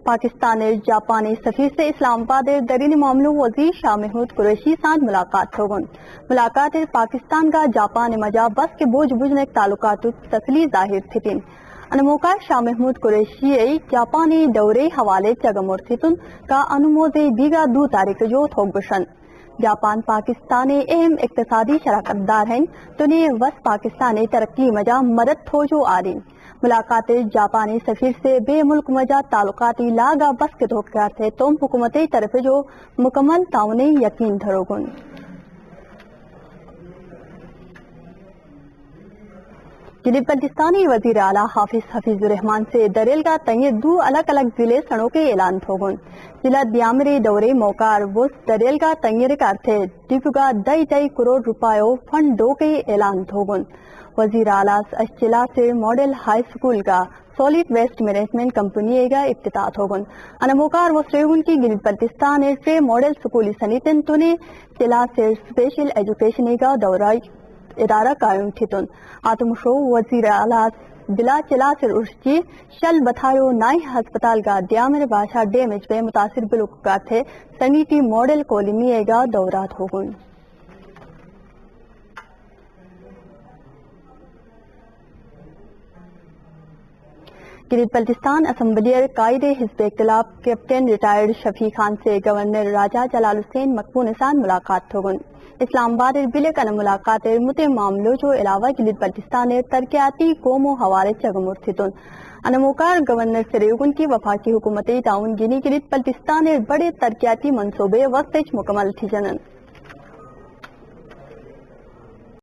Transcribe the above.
پاکستان جاپانی سفیر سے اسلام آباد درینی معاملوں وزیر شاہ محمود قریشی ساتھ ملاقات ہوگن ملاقات پاکستان کا جاپان مجا بس کے بوجھ بجنے تعلقات تسلی ظاہر تھتن انموکا شاہ محمود قریشی جاپانی دورے حوالے چگمور تھتن کا انموزے دیگا 2 تاریخ جو تھوک بشن جاپان پاکستان اہم اقتصادی شراکت دار ہیں تنہیں وس پاکستانی ترقی مجا مدد تھو جو آرین ملاقات جاپانی سفیر سے بے ملک مجا تعلقاتی لاگا بس کے دھوکار تھے تم حکومتی طرف جو مکمل تعاون یقین دھروگن جنوب بلتستانی وزیر اعلیٰ حفیظ الرحمان سے دریل کا تنگی 2 الگ الگ ضلع سڑوں کے اعلان ہوگن ضلع دیامری دورے موقع وس دریل کا تنگی رکار تھے ڈیپگا 2.5 کروڑ روپیوں فنڈ 2 کے اعلان ہوگن وزیر اعلیٰ اشچلا سے ماڈل ہائی اسکول کا سالڈ ویسٹ مینجمنٹ کمپنی کا افتتاح ہوگن انموکار وسریگن کی گلگت بلتستان سے ماڈل اسکولی سنیتن تنے چلا سے اسپیشل ایجوکیشن کا دورہ ادارہ قائم تھتن آتم شو وزیر اعلیٰ بلا چلا سے ارشی شل بتھایو نائی ہسپتال کا دیامر بادشاہ ڈیمیج پہ متاثر بلوکار تھے سنیتی ماڈل کالونی کا دورات ہوگن گلگت بلتستان اسمبلیئر قائد حزب اختلاف کیپٹن ریٹائرڈ شفیع خان سے گورنر راجہ جلال حسین مقبول سان ملاقات ہوگن اسلام آباد بلے کن ملاقات مت معاملوں جو علاوہ گلگت بلتستان ترقیاتی قوم و حوالے چگمور تھتن انموکار گورنر سریگن کی وفاقی حکومتی تعاون گنی گلگت بلتستان بڑے ترقیاتی منصوبے وقت مکمل تھی جنن